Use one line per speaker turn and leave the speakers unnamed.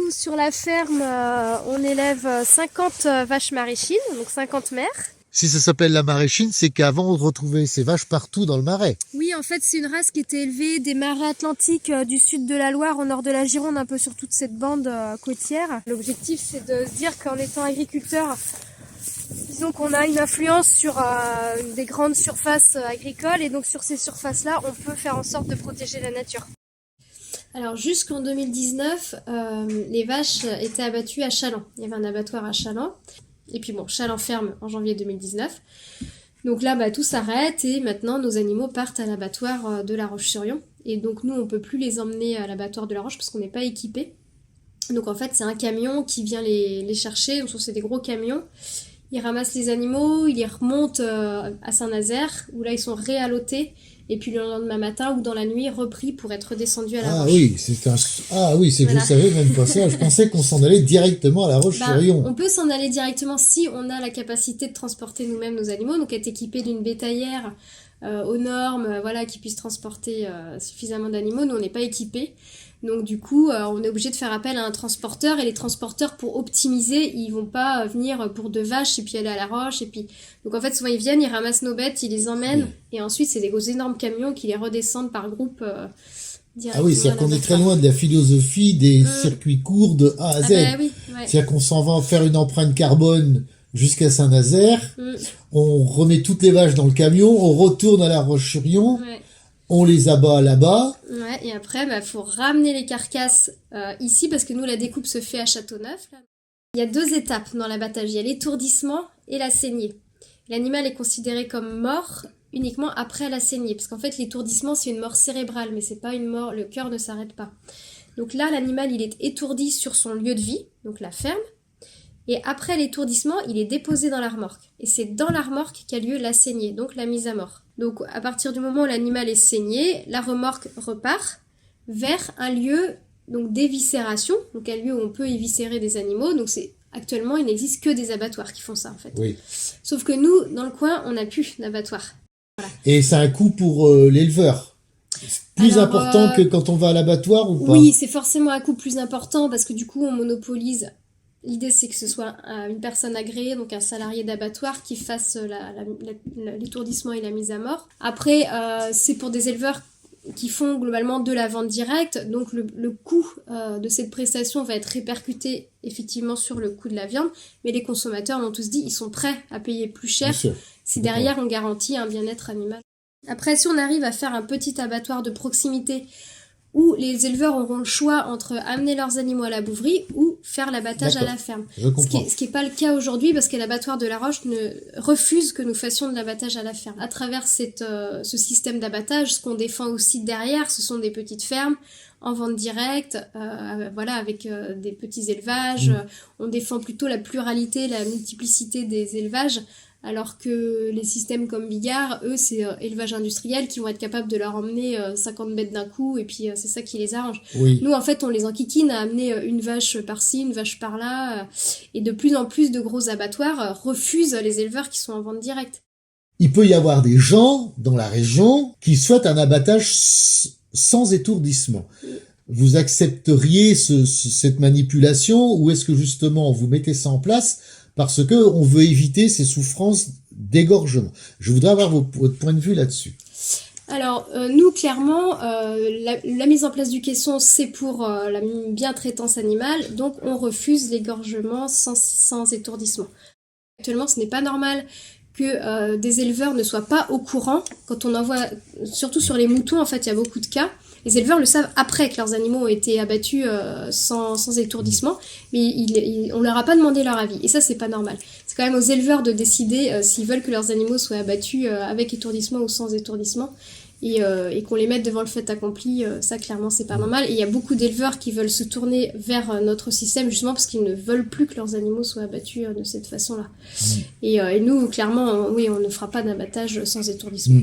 nous, sur la ferme, on élève 50 vaches maraîchines, donc 50 mères.
Si ça s'appelle la maraîchine, c'est qu'avant on retrouvait ces vaches partout dans le marais.
Oui, en fait, c'est une race qui était élevée des marais atlantiques du sud de la Loire au nord de la Gironde, un peu sur toute cette bande côtière. L'objectif, c'est de se dire qu'en étant agriculteur, disons qu'on a une influence sur des grandes surfaces agricoles, et donc sur ces surfaces-là, on peut faire en sorte de protéger la nature. Alors jusqu'en 2019, les vaches étaient abattues à Challans. Il y avait un abattoir à Challans. Et puis bon, Challans ferme en janvier 2019. Donc là, tout s'arrête et maintenant nos animaux partent à l'abattoir de La Roche-sur-Yon. Et donc nous, on peut plus les emmener à l'abattoir de La Roche parce qu'on n'est pas équipés. Donc en fait, c'est un camion qui vient les chercher. Donc c'est des gros camions. Ils ramassent les animaux, ils les remontent à Saint-Nazaire, où là ils sont réallotés. Et puis le lendemain matin ou dans la nuit, repris pour être redescendus à La Roche.
Oui, c'est que
Voilà.
je savais même pas ça. Je pensais qu'on s'en allait directement à La Roche-sur-Yon.
On peut s'en aller directement si on a la capacité de transporter nous-mêmes nos animaux, donc être équipé d'une bétaillère aux normes, qui puisse transporter suffisamment d'animaux. Nous, on n'est pas équipés. Donc du coup, on est obligé de faire appel à un transporteur, et les transporteurs, pour optimiser, ils vont pas venir pour 2 vaches et puis aller à La Roche, et puis donc en fait souvent ils viennent, ils ramassent nos bêtes, ils les emmènent, et ensuite c'est des gros énormes camions qui les redescendent par groupe directement.
Ah oui, c'est-à-dire qu'on est très loin de la philosophie des circuits courts de A à Z.
Oui, ouais.
C'est-à-dire qu'on s'en va faire une empreinte carbone jusqu'à Saint-Nazaire, on remet toutes les vaches dans le camion, on retourne à La Roche-sur-Yon, on les abat là-bas.
Ouais, et après, faut ramener les carcasses ici, parce que nous, la découpe se fait à Châteauneuf. Là. Il y a 2 étapes dans l'abattage. Il y a l'étourdissement et la saignée. L'animal est considéré comme mort uniquement après la saignée, parce qu'en fait, l'étourdissement, c'est une mort cérébrale, mais c'est pas une mort, le cœur ne s'arrête pas. Donc là, l'animal, il est étourdi sur son lieu de vie, donc la ferme, et après l'étourdissement, il est déposé dans la remorque. Et c'est dans la remorque qu'a lieu la saignée, donc la mise à mort. Donc à partir du moment où l'animal est saigné, la remorque repart vers un lieu donc d'éviscération, donc un lieu où on peut éviscérer des animaux. Donc actuellement, il n'existe que des abattoirs qui font ça en fait.
Oui.
Sauf que nous, dans le coin, on n'a plus d'abattoir. Voilà.
Et c'est un coût pour l'éleveur. Plus important que quand on va à l'abattoir ou pas?
Oui, c'est forcément un coût plus important parce que du coup, on monopolise. L'idée, c'est que ce soit une personne agréée, donc un salarié d'abattoir, qui fasse l'étourdissement et la mise à mort. Après, c'est pour des éleveurs qui font globalement de la vente directe, donc le coût de cette prestation va être répercuté effectivement sur le coût de la viande, mais les consommateurs l'ont tous dit, ils sont prêts à payer plus cher si derrière on garantit un bien-être animal. Après, si on arrive à faire un petit abattoir de proximité où les éleveurs auront le choix entre amener leurs animaux à la bouverie ou faire l'abattage à la ferme. Ce qui est pas le cas aujourd'hui, parce que l'abattoir de La Roche refuse que nous fassions de l'abattage à la ferme. À travers ce système d'abattage, ce qu'on défend aussi derrière, ce sont des petites fermes en vente directe, avec des petits élevages. On défend plutôt la pluralité, la multiplicité des élevages, alors que les systèmes comme Bigard, eux, c'est élevage industriel qui vont être capables de leur emmener 50 bêtes d'un coup, et puis c'est ça qui les arrange.
Oui.
Nous, en fait, on les enquiquine à amener une vache par-ci, une vache par-là, et de plus en plus de gros abattoirs refusent les éleveurs qui sont en vente directe.
Il peut y avoir des gens dans la région qui souhaitent un abattage sans étourdissement. Vous accepteriez cette manipulation, ou est-ce que justement vous mettez ça en place parce que on veut éviter ces souffrances d'égorgement? Je voudrais avoir votre point de vue là-dessus.
Alors, nous, clairement, la mise en place du caisson, c'est pour la bien-traitance animale, donc on refuse l'égorgement sans étourdissement. Actuellement, ce n'est pas normal que des éleveurs ne soient pas au courant. Quand on envoie, surtout sur les moutons, en fait, il y a beaucoup de cas. Les éleveurs le savent après que leurs animaux ont été abattus sans étourdissement, mais on leur a pas demandé leur avis. Et ça, c'est pas normal. C'est quand même aux éleveurs de décider s'ils veulent que leurs animaux soient abattus avec étourdissement ou sans étourdissement. Et qu'on les mette devant le fait accompli, ça clairement c'est pas normal. Et il y a beaucoup d'éleveurs qui veulent se tourner vers notre système justement parce qu'ils ne veulent plus que leurs animaux soient abattus de cette façon-là. Et nous, clairement, oui, on ne fera pas d'abattage sans étourdissement.